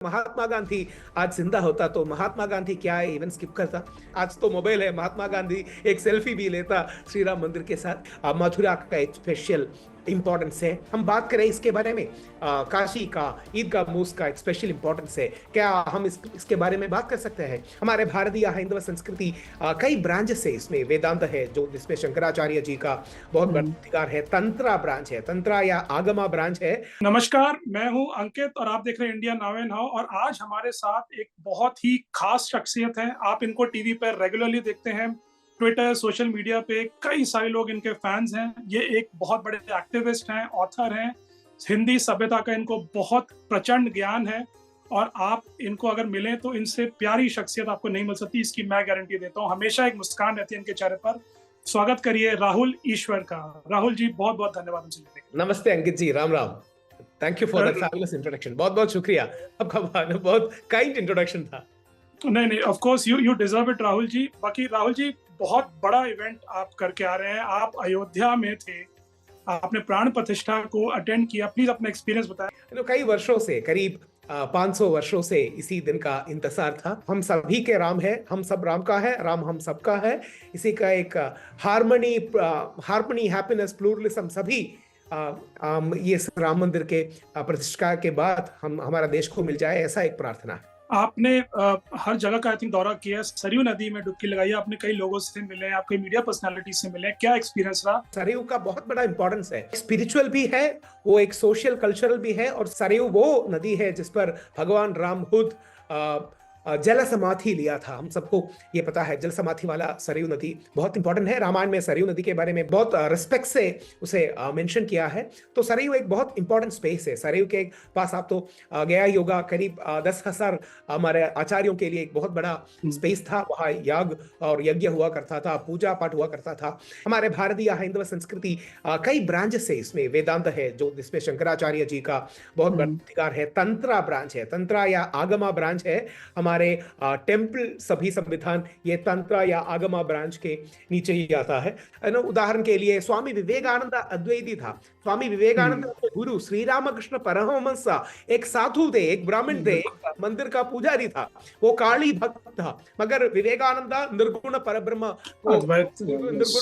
महात्मा गांधी आज जिंदा होता तो महात्मा गांधी क्या इवन स्किप करता। आज तो मोबाइल है, महात्मा गांधी एक सेल्फी भी लेता श्री राम मंदिर के साथ। मथुरा का एक स्पेशल इंपॉर्टेंस है। हम बात करें इसके बारे में, काशी का ईदगाह मोस्क का एक स्पेशल इंपॉर्टेंस है। क्या हम इसके बारे में बात कर सकते हैं? हमारे भारतीय हैंदव संस्कृति कई ब्रांच है। इसमें वेदांत है, जो जिसमें शंकराचार्य जी का बहुत बड़ा अधिकार है। तंत्रा ब्रांच है, तंत्रा या आगमा ब्रांच है। नमस्कार, मैं हूं अंकित और आप देख रहे हैं इंडिया नाउ एंड हाउ। और आज हमारे साथ एक बहुत ही खास शख्सियत है। आप इनको टीवी पर रेगुलरली देखते हैं, ट्विटर, सोशल मीडिया पे कई सारे लोग इनके फैंस हैं। ये एक बहुत बड़े एक्टिविस्ट हैं, ऑथर हैं। हिंदी सभ्यता का इनको बहुत प्रचंड ज्ञान है और आप इनको अगर मिलें तो इनसे प्यारी शख्सियत आपको नहीं मिल सकती, इसकी मैं गारंटी देता हूँ। हमेशा एक मुस्कान रहती है इनके चेहरे पर। स्वागत करिए राहुल ईश्वर का। राहुल जी, बहुत बहुत धन्यवाद हमसे मिलने के लिए। नमस्ते Ankit ji, Ram Ram. Thank you for that fabulous introduction. बहुत बहुत शुक्रिया आपका, बहुत काइंड इंट्रोडक्शन था। नहीं, of course you deserve it Rahul ji. बाकी राहुल जी, बहुत बड़ा इवेंट आप करके आ रहे हैं। आप अयोध्या में थे, आपने प्राण प्रतिष्ठा को अटेंड किया। प्लीज अपना एक्सपीरियंस बताएं। तो कई वर्षों से, करीब 500 वर्षों से इसी दिन का इंतजार था। हम सभी के राम है, हम सब राम का है, राम हम सबका है। इसी का एक हार्मनी, हैप्पीनेस, प्लूरलिज्म सभी ये राम मंदिर के प्रतिष्ठा के बाद हमारा देश को मिल जाए, ऐसा एक प्रार्थना है। आपने हर जगह का आई थिंक दौरा किया, सरयू नदी में डुबकी लगाई, आपने कई लोगों से मिले, आप कई मीडिया पर्सनालिटी से मिले, क्या एक्सपीरियंस रहा? सरयू का बहुत बड़ा इंपॉर्टेंस है, स्पिरिचुअल भी है, वो एक सोशल कल्चरल भी है। और सरयू वो नदी है जिस पर भगवान राम खुद जल समाधि लिया था। हम सबको ये पता है, जल समाधि वाला सरयू नदी बहुत इंपॉर्टेंट है। रामायण में सरयू नदी के बारे में बहुत रिस्पेक्ट से उसे मेंशन किया है। तो सरयू एक बहुत इंपॉर्टेंट स्पेस है। सरयू के पास आप तो गया ही होगा, करीब 10,000 हमारे आचार्यों के लिए एक बहुत बड़ा स्पेस था। वहाँ याग और यज्ञ हुआ करता था, पूजा पाठ हुआ करता था। हमारे भारतीय हैंदव संस्कृति कई ब्रांच है। इसमें वेदांत है, जो जिसमें शंकराचार्य जी का बहुत बड़ा अधिकार है। तंत्रा ब्रांच है, तंत्रा या आगमा ब्रांच है। हमारे टेम्पल सभी संविधान ये तंत्र या आगमा ब्रांच के नीचे ही आता है ना। उदाहरण के लिए स्वामी विवेकानंद अद्वैती था। स्वामी विवेकानंद के गुरु श्री रामकृष्ण परमहंस एक साधु थे, एक ब्राह्मण थे, एक मंदिर का पुजारी था, वो काली भक्त था। मगर विवेकानंद निर्गुण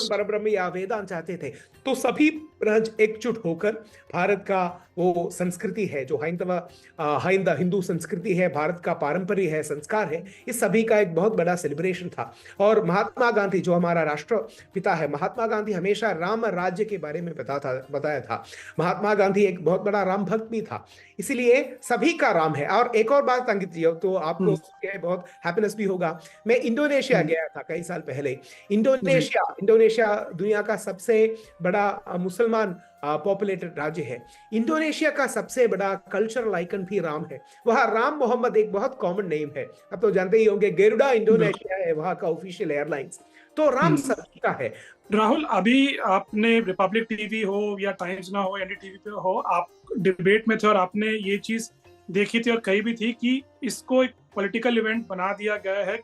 परब्रह्म या वेदांत चाहते थे। तो सभी ब्रांच एकजुट होकर भारत का वो संस्कृति है, जो हिंदू संस्कृति है, भारत का पारंपरिक है, संस्कार है, इस सभी का एक बहुत बड़ा सेलिब्रेशन था। और महात्मा गांधी, जो हमारा राष्ट्रपिता है, महात्मा गांधी हमेशा राम राज्य के बारे में बताया था। महात्मा गांधी एक बहुत बड़ा राम भक्त भी था, इसलिए सभी का राम है। और एक और बात अंकित जी, तो आपको बहुत हैप्पीनेस भी होगा। मैं इंडोनेशिया गया था कई साल पहले। इंडोनेशिया दुनिया का सबसे बड़ा मुसलमान पॉपुलेटेड राज्य है। इंडोनेशिया का सबसे बड़ा कल्चरल आइकन भी राम है। वहाँ राम मोहम्मद एक बहुत कॉमन नेम है, आप तो जानते ही होंगे। गेरुडा इंडोनेशिया है वहाँ का ऑफिशियल एयरलाइंस। तो राम सभी का है। राहुल, अभी आपने रिपब्लिक टीवी हो या टाइम्स ना हो, एनडीटीवी पे हो, आप डिबेट में थे और आपने ये चीज देखी थी और कही भी थी कि इसको एक पॉलिटिकल इवेंट बना दिया गया है।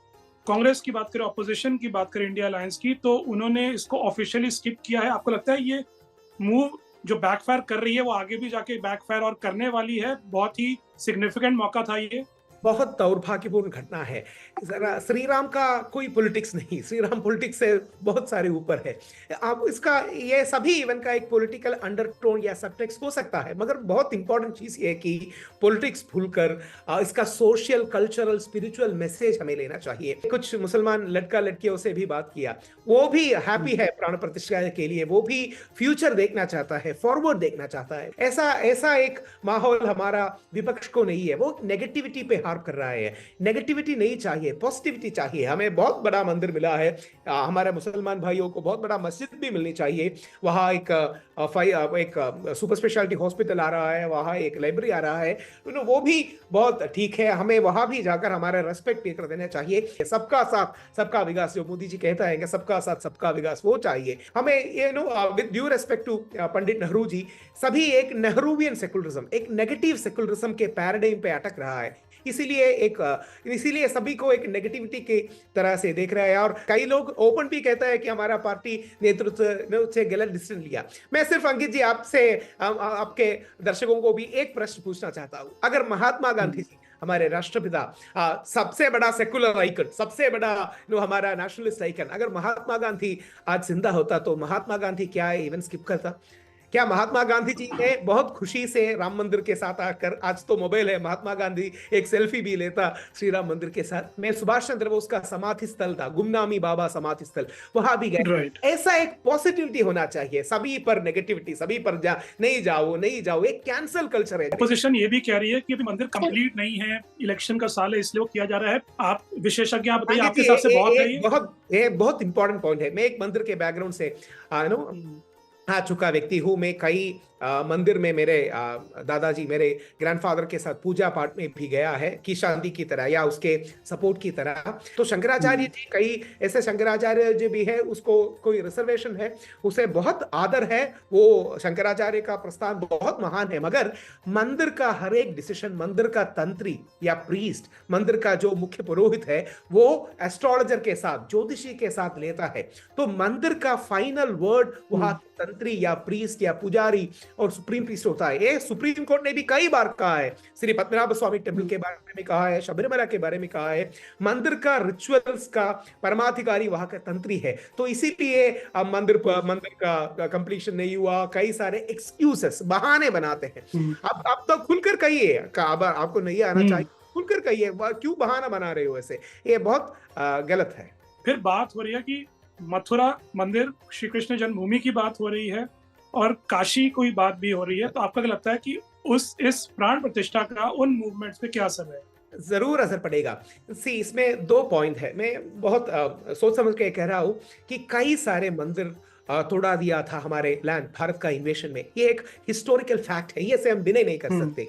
कांग्रेस की बात करें, ऑपोजिशन की बात करें, इंडिया अलायंस की, तो उन्होंने इसको ऑफिशियली स्किप किया है। आपको लगता है ये मूव जो बैकफायर कर रही है वो आगे भी जाके बैकफायर और करने वाली है? बहुत ही सिग्निफिकेंट मौका था ये। बहुत दुर्भाग्यपूर्ण घटना है। श्री राम का कोई पॉलिटिक्स नहीं, श्री राम पॉलिटिक्स से बहुत सारे ऊपर है। आप इसका ये सभी इवेंट का एक पॉलिटिकल अंडरटोन या सबटेक्स्ट हो सकता है, मगर बहुत इंपॉर्टेंट चीज ये है कि पॉलिटिक्स भूलकर इसका सोशल, कल्चरल, स्पिरिचुअल मैसेज हमें लेना चाहिए। कुछ मुसलमान लड़का लड़कियों से भी बात किया, वो भी हैप्पी है प्राण प्रतिष्ठा के लिए, वो भी फ्यूचर देखना चाहता है, फॉरवर्ड देखना चाहता है। ऐसा एक माहौल हमारा विपक्ष को नहीं है। वो नेगेटिविटी पे कर रहा है। नेगेटिविटी नहीं चाहिए, पॉजिटिविटी चाहिए। हमें बहुत बड़ा मंदिर मिला है, हमारे मुसलमान भाइयों को बहुत बड़ा मस्जिद भी मिलनी चाहिए। वहाँ एक सुपर स्पेशलिटी हॉस्पिटल आ रहा है, वहाँ एक लाइब्रेरी आ रहा है, वो भी बहुत ठीक है। हमें वहाँ भी जाकर हमारा रेस्पेक्ट पे कर देना चाहिए। सबका साथ सबका विकास, जो मोदी जी कहता है कि सबका साथ सबका विकास, वो चाहिए हमें। With due respect to Pandit Nehru ji, सभी एक नेहरूवियन सेकुलरिज्म, एक नेगेटिव सेकुलरिज्म के पैराडाइम पे अटक रहा है। इसीलिए सभी को एक नेगेटिविटी के तरह से देख रहा है। और कई लोग ओपन भी कहता है कि हमारा पार्टी नेतृत्व ने उससे गलत डिसीजन लिया। मैं सिर्फ अंकित जी आपसे, आपके दर्शकों को भी एक प्रश्न पूछना चाहता हूं। अगर महात्मा गांधी जी हमारे राष्ट्रपिता, सबसे बड़ा सेकुलर आइकन, सबसे बड़ा हमारा नेशनलिस्ट आइकन, अगर महात्मा गांधी आज जिंदा होता तो महात्मा गांधी क्या इवेंट स्किप करता? क्या महात्मा गांधी जी ने बहुत खुशी से राम मंदिर के साथ आकर, आज तो मोबाइल है, महात्मा गांधी एक सेल्फी भी लेता श्री राम मंदिर के साथ। मैं सुभाष चंद्र बोस का समाधि स्थल था, गुमनामी बाबा समाधि स्थल, वहां भी गए। राइट। ऐसा एक पॉजिटिविटी होना चाहिए, सभी पर नेगेटिविटी, सभी पर नहीं जाओ नहीं जाओ, एक कैंसल कल्चर है। अपोजिशन ये भी कह रही है कि अभी मंदिर कंप्लीट नहीं है, इलेक्शन का साल है इसलिए वो किया जा रहा है। आप विशेषज्ञ आप बताइए, आपके हिसाब से बहुत है ये? बहुत इंपॉर्टेंट पॉइंट है। मैं एक मंदिर के बैकग्राउंड से आ चुका व्यक्ति हूँ। मैं कई मंदिर में मेरे दादाजी, मेरे ग्रैंडफादर के साथ पूजा पाठ में भी गया है, की शांति की तरह या उसके सपोर्ट की तरह। तो शंकराचार्य जी, कई ऐसे शंकराचार्य जी भी है, उसको कोई रिजर्वेशन है, उसे बहुत आदर है, वो शंकराचार्य का प्रस्थान बहुत महान है, मगर मंदिर का हर एक डिसीजन, मंदिर का तंत्री या प्रीस्ट, मंदिर का जो मुख्य पुरोहित है, वो एस्ट्रोलॉजर के साथ, ज्योतिषी के साथ लेता है। तो मंदिर का फाइनल वर्ड वहां तंत्री या प्रीस्ट या पुजारी और सुप्रीम प्रीस्ट होता है। ये सुप्रीम कोर्ट ने भी कई बार कहा है, श्री पद्मनाभ स्वामी टेम्पल के बारे में कहा है, शबरीमला के बारे में कहा है। मंदिर का रिचुअल्स का परमाधिकारी वहां का तंत्री है। तो इसीलिए अब मंदिर का कंप्लीशन नहीं हुआ, कई सारे एक्सक्यूजेस, बहाने बनाते हैं। अब तो खुलकर कहिए, अब आपको नहीं आना चाहिए, खुलकर कहिए, क्यों बहाना बना रहे हो ऐसे? ये बहुत गलत है। फिर बात हो रही है कि मथुरा मंदिर, श्री कृष्ण जन्मभूमि की बात हो रही है और काशी कोई बात भी हो रही है। तो आपको क्या लगता है कि इस प्राण प्रतिष्ठा का उन मूवमेंट्स पे क्या असर है? जरूर असर पड़ेगा। इसमें दो पॉइंट है। मैं बहुत सोच समझ के कह रहा हूं कि कई सारे मंदिर तोड़ा दिया था हमारे लैंड, भारत का इन्वेशन में। ये एक हिस्टोरिकल फैक्ट है, ये से हम डिनाई नहीं कर सकते।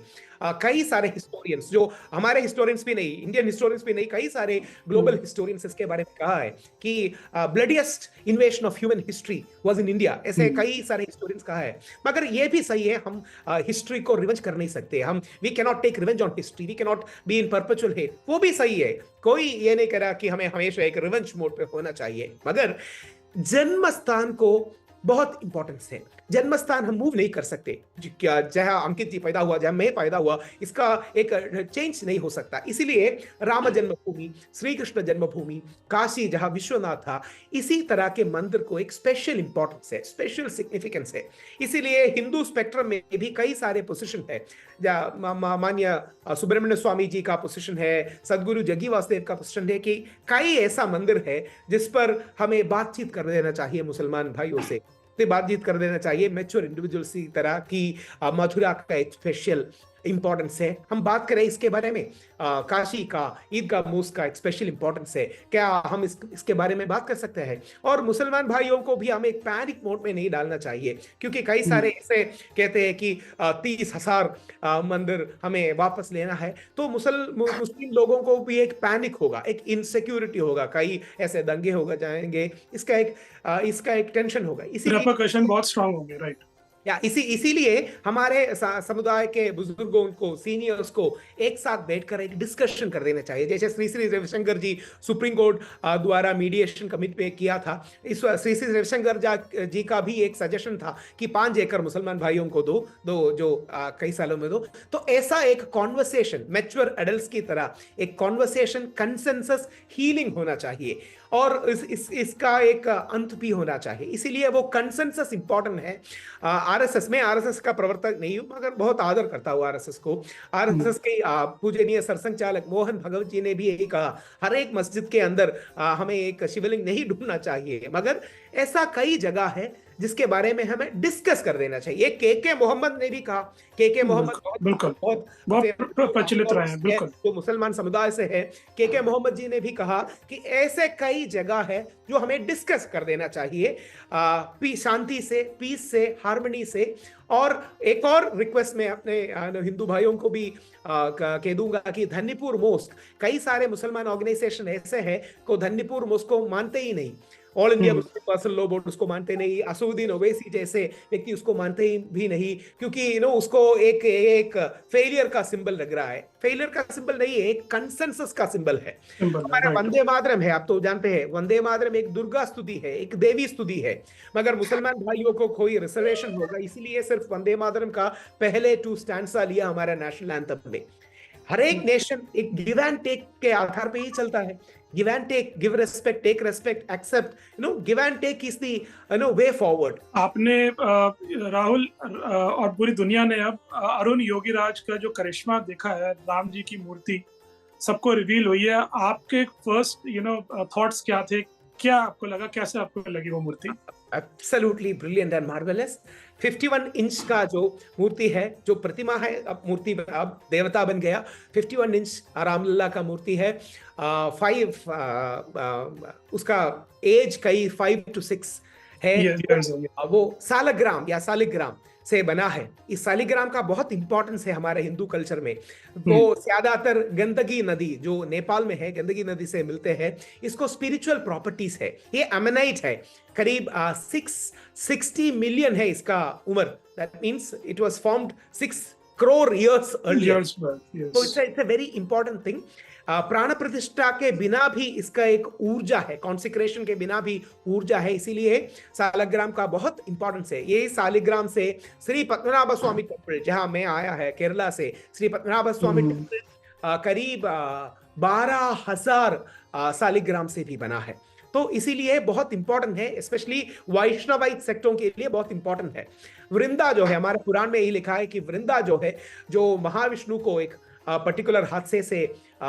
कई सारे हिस्टोरियंस, जो हमारे हिस्टोरियंस भी नहीं, इंडियन हिस्टोरियंस भी नहीं, कई सारे ग्लोबल हिस्टोरियंस इसके बारे में कहा है कि bloodiest invasion of human history was in India, ऐसे कई सारे हिस्टोरियंस कहा है। मगर ये भी सही है, हम हिस्ट्री को रिवेंज कर नहीं सकते, हम we can not take revenge on history, we can not be in perpetual hate. वो भी सही है, कोई ये नहीं कह रहा कि हमें हमेशा एक रिवेंज मोड पे होना चाहिए, मगर जन्म स्थान को बहुत इंपॉर्टेंस है। जन्म स्थान हम मूव नहीं कर सकते, क्या जहां अंकित जी पैदा हुआ, जहां मैं पैदा हुआ, इसका एक चेंज नहीं हो सकता। इसीलिए राम जन्मभूमि, श्री कृष्ण जन्मभूमि, काशी जहां विश्वनाथ था, इसी तरह के मंदिर को एक स्पेशल इंपॉर्टेंस है, स्पेशल सिग्निफिकेंस है। इसीलिए हिंदू स्पेक्ट्रम में भी कई सारे पोजीशन है। मान्य सुब्रमण्य स्वामी जी का पोजीशन है, सदगुरु जग्गी वासुदेव का पोजीशन है, कि कई ऐसा मंदिर है जिस पर हमें बातचीत कर देना चाहिए मुसलमान भाइयों से बातचीत कर देना चाहिए। मैच्योर इंडिविजुअल्स की तरह की मथुरा का एक स्पेशल इंपॉर्टेंस है। हम बात करें इसके बारे में, काशी का, ईदगाह मोस्क का एक स्पेशल इंपॉर्टेंस है, क्या हम इसके बारे में बात कर सकते हैं? और मुसलमान भाइयों को भी हमें एक पैनिक मोड में नहीं डालना चाहिए, क्योंकि कई सारे ऐसे कहते हैं कि 30,000 मंदिर हमें वापस लेना है। तो मुस्लिम लोगों को भी एक पैनिक होगा, एक इनसिक्योरिटी होगा, कई ऐसे दंगे होगा जाएंगे, इसका एक टेंशन होगा, इसीलिए बहुत स्ट्रांग होंगे। राइट। या इसीलिए हमारे समुदाय के बुजुर्गों को, सीनियर्स को एक साथ बैठकर एक डिस्कशन कर देना चाहिए। जैसे श्री श्री रविशंकर जी सुप्रीम कोर्ट द्वारा मीडिएशन कमिट पे किया था, इस श्री श्री रविशंकर जी का भी एक सजेशन था कि 5 एकड़ मुसलमान भाइयों को दो जो कई सालों में दो। तो ऐसा एक कॉन्वर्सेशन, मैच्योर एडल्ट्स की तरह एक कॉन्वर्सेशन, कंसेंसस, हीलिंग होना चाहिए, और इसका एक अंत भी होना चाहिए। इसीलिए वो कंसेंसस इंपॉर्टेंट है। आरएसएस में, आरएसएस का प्रवर्तक नहीं हूं, मगर बहुत आदर करता हूं आरएसएस को। आरएसएस के पूजनीय सरसंघचालक मोहन भगवत जी ने भी यही कहा, हर एक मस्जिद के अंदर हमें एक शिवलिंग नहीं ढूंढना चाहिए, मगर ऐसा कई जगह है जिसके बारे में हमें डिस्कस कर देना चाहिए। के मोहम्मद ने भी कहा, के मोहम्मद बहुत प्रचलित रहे हैं, बिल्कुल, जो मुसलमान समुदाय से है। के मोहम्मद जी ने भी कहा कि ऐसे कई जगह है जो हमें डिस्कस कर देना चाहिए, शांति से, पीस से, हार्मनी से। और एक और रिक्वेस्ट मैं अपने हिंदू भाइयों को भी कह दूंगा कि धन्नीपुर मोस्क, कई सारे मुसलमान ऑर्गेनाइजेशन ऐसे हैं को धन्नीपुर मोस्क को मानते ही नहीं, all India Muslim personal law board उसको मानते नहीं, असउद्दीन ओवैसी जैसे व्यक्ति उसको मानते ही भी नहीं, क्योंकि उसको एक फेलियर का सिंबल लग रहा है। फेलियर का सिंबल नहीं है, एक कंसेंसस का सिंबल है। हमारा वंदे मातरम है, आप तो जानते हैं, वंदे मातरम एक दुर्गा स्तुति है, एक देवी स्तुति है, मगर मुसलमान भाइयों को कोई रिजर्वेशन होगा, इसीलिए सिर्फ वंदे मातरम का पहले 2 स्टैंजा लिया हमारा नेशनल एंथम में। हर एक नेशन एक गिव एंड टेक के आधार पे ही चलता है। Give and take, give respect, take respect, accept, give and take is the way forward. आपने राहुल और पूरी दुनिया ने अब अरुण योगीराज का जो करिश्मा देखा है, राम जी की मूर्ति सबको रिवील हुई है। आपके फर्स्ट थॉट्स क्या थे? क्या आपको लगा, कैसे आपको लगी वो मूर्ति? Absolutely brilliant and marvellous. 51 inch का जो मूर्ति है, जो प्रतिमा है, अब मूर्ति अब देवता बन गया। 51 इंच रामलला का मूर्ति है। उसका एज कई 5 to 6 है। Yes. वो सालग्राम या सालिग्राम से बना है। इस सालिग्राम का बहुत इंपॉर्टेंस है हमारे हिंदू कल्चर में। तो ज्यादातर गंदगी नदी जो नेपाल में है, गंदगी नदी से मिलते हैं। इसको स्पिरिचुअल प्रॉपर्टीज है। ये अमेनाइट है, करीब 660 मिलियन है इसका उम्र। That means it was formed 6 crore years earlier. तो it's a very important thing. प्राण प्रतिष्ठा के बिना भी इसका एक ऊर्जा है, कॉन्सिक्रेशन के बिना भी ऊर्जा है, इसीलिए सालग्राम का बहुत इंपॉर्टेंस है। ये सालिग्राम से श्री पद्मनाभ स्वामी टेम्पल, जहां मैं आया है केरला से, श्री पद्मनाभ स्वामी टेम्पल करीब 12,000 सालिग्राम से भी बना है। तो इसीलिए बहुत इंपॉर्टेंट है, स्पेशली वैष्णवाइट सेक्टों के लिए बहुत इंपॉर्टेंट है। वृंदा जो है, हमारे पुराण में यही लिखा है कि वृंदा जो है, जो महाविष्णु को एक पर्टिकुलर हादसे से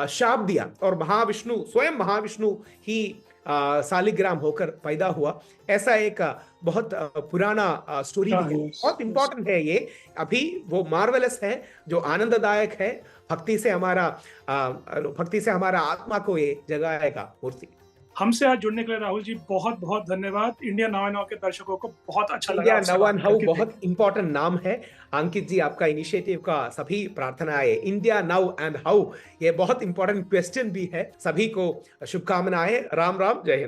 शाप दिया, और महाविष्णु स्वयं महाविष्णु ही सालिग्राम होकर पैदा हुआ। ऐसा एक बहुत पुराना स्टोरी भी है। बहुत इंपॉर्टेंट है ये। अभी वो मार्वेलस है, जो आनंददायक है। भक्ति से हमारा आत्मा को ये जगाएगा मूर्ति। हमसे आज जुड़ने के लिए राहुल जी बहुत बहुत धन्यवाद। इंडिया नाउ एंड हाउ के दर्शकों को बहुत अच्छा लगा। इंडिया नाउ एंड हाउ बहुत इंपॉर्टेंट नाम है। अंकित जी, आपका इनिशिएटिव का सभी प्रार्थनाएं। इंडिया नाउ एंड हाउ ये बहुत इंपॉर्टेंट क्वेश्चन भी है। सभी को शुभकामनाएं। राम राम, जय हिंद।